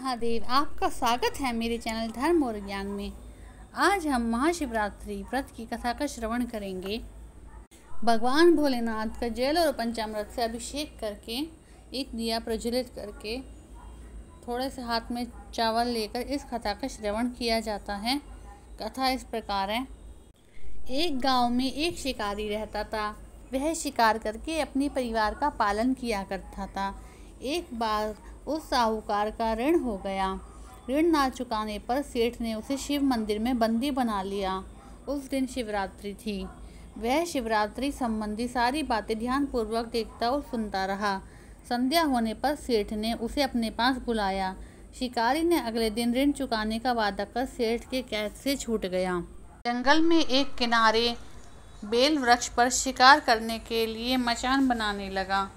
महादेव। आपका स्वागत है मेरे चैनल धर्म और ज्ञान में। आज हम महाशिवरात्रि व्रत की कथा का श्रवण करेंगे। भगवान भोलेनाथ का जल और पंचामृत से अभिषेक करके एक दिया प्रज्वलित करके थोड़े से हाथ में चावल लेकर इस कथा का श्रवण किया जाता है। कथा इस प्रकार है। एक गांव में एक शिकारी रहता था। वह शिकार करके अपने परिवार का पालन किया करता था। एक बार उस साहूकार का ऋण हो गया। ऋण ना चुकाने पर सेठ ने उसे शिव मंदिर में बंदी बना लिया। उस दिन शिवरात्रि थी। वह शिवरात्रि संबंधी सारी बातें ध्यानपूर्वक देखता और सुनता रहा। संध्या होने पर सेठ ने उसे अपने पास बुलाया। शिकारी ने अगले दिन ऋण चुकाने का वादा कर सेठ के कैद से छूट गया। जंगल में एक किनारे बेल वृक्ष पर शिकार करने के लिए मचान बनाने लगा।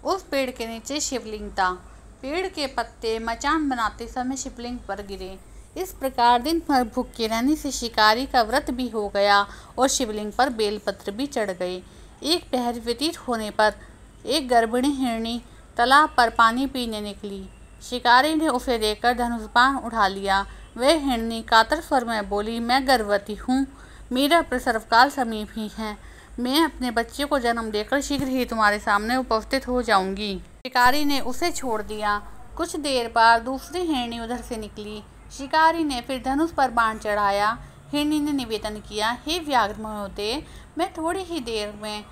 उस पेड़ के नीचे शिवलिंग था। पेड़ के पत्ते मचान बनाते समय शिवलिंग पर गिरे। इस प्रकार दिन भर भूखे रहने से शिकारी का व्रत भी हो गया और शिवलिंग पर बेलपत्र भी चढ़ गए। एक पहर व्यतीत होने पर एक गर्भिणी हिरणी तालाब पर पानी पीने निकली। शिकारी ने उसे देखकर धनुष बाण उठा लिया। वह हिरणी कातर स्वर में बोली, मैं गर्भवती हूँ, मेरा प्रसव काल समीप ही है। मैं अपने बच्चे को जन्म देकर शीघ्र ही तुम्हारे सामने उपस्थित हो जाऊंगी। शिकारी ने उसे छोड़ दिया। कुछ देर बाद दूसरी हिरणी उधर से निकली। शिकारी ने फिर धनुष पर बाण चढ़ाया। हिरणी ने निवेदन किया, हे व्याघ्र महोदय, मैं थोड़ी ही देर में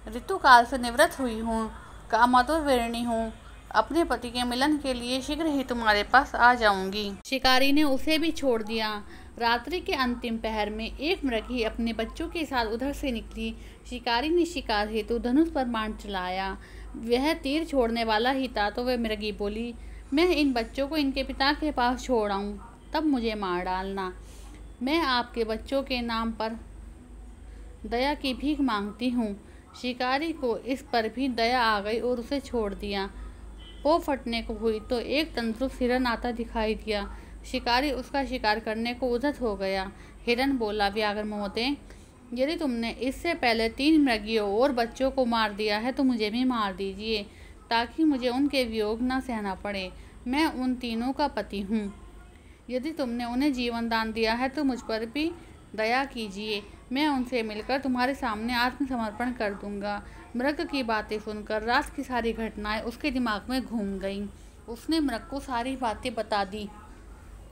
ऋतुकाल से निवृत्त हुई हूँ, कामातुर वीरिणी हूँ। अपने पति के मिलन के लिए शीघ्र ही तुम्हारे पास आ जाऊंगी। शिकारी ने उसे भी छोड़ दिया। रात्रि के अंतिम पहर में एक मृगी अपने बच्चों के साथ उधर से निकली। शिकारी ने शिकार हेतु धनुष पर बाण चलाया। वह तीर छोड़ने वाला ही था तो वह मृगी बोली, मैं इन बच्चों को इनके पिता के पास छोड़ आऊं, तब मुझे मार डालना। मैं आपके बच्चों के नाम पर दया की भीख मांगती हूँ। शिकारी को इस पर भी दया आ गई और उसे छोड़ दिया। पो फटने को हुई तो एक तंदुरुस्त हिरन आता दिखाई दिया। शिकारी उसका शिकार करने को उद्यत हो गया। हिरन बोला, व्याघ्र महोदय, यदि तुमने इससे पहले 3 मृगियों और बच्चों को मार दिया है तो मुझे भी मार दीजिए, ताकि मुझे उनके वियोग न सहना पड़े। मैं उन तीनों का पति हूँ। यदि तुमने उन्हें जीवन दान दिया है तो मुझ पर भी दया कीजिए। मैं उनसे मिलकर तुम्हारे सामने आत्मसमर्पण कर दूंगा। मृग की बातें सुनकर रात की सारी घटनाएं उसके दिमाग में घूम गईं। उसने मृग को सारी बातें बता दी।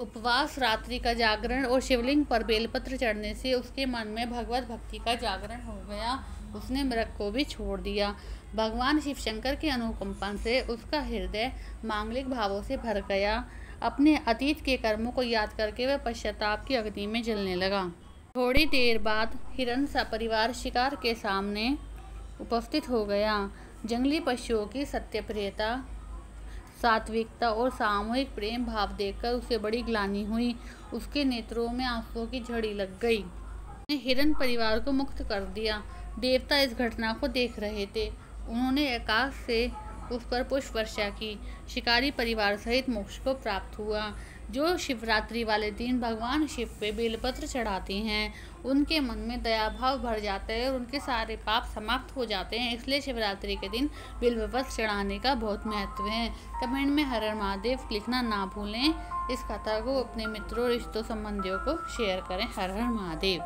उपवास, रात्रि का जागरण और शिवलिंग पर बेलपत्र चढ़ने से उसके मन में भगवत भक्ति का जागरण हो गया। उसने मृग को भी छोड़ दिया। भगवान शिव शंकर के अनुकंपन से उसका हृदय मांगलिक भावों से भर गया। अपने अतीत के कर्मों को याद करके वह पश्चाताप की अग्नि में जलने लगा। थोड़ी देर बाद हिरन सपरिवार शिकार के सामने उपस्थित हो गया। जंगली पशुओं की सत्यप्रियता, सात्विकता और सामूहिक प्रेम भाव देखकर उसे बड़ी ग्लानि हुई। उसके नेत्रों में आंसुओं की झड़ी लग गई। हिरन परिवार को मुक्त कर दिया। देवता इस घटना को देख रहे थे। उन्होंने आकाश से उस पर पुष्प वर्षा की। शिकारी परिवार सहित मोक्ष को प्राप्त हुआ। जो शिवरात्रि वाले दिन भगवान शिव पे बेलपत्र चढ़ाते हैं, उनके मन में दया भाव भर जाता है और उनके सारे पाप समाप्त हो जाते हैं। इसलिए शिवरात्रि के दिन बेलपत्र चढ़ाने का बहुत महत्व है। कमेंट में हर हर महादेव लिखना ना भूलें। इस कथा को अपने मित्रों, रिश्तों, संबंधियों को शेयर करें। हर हर महादेव।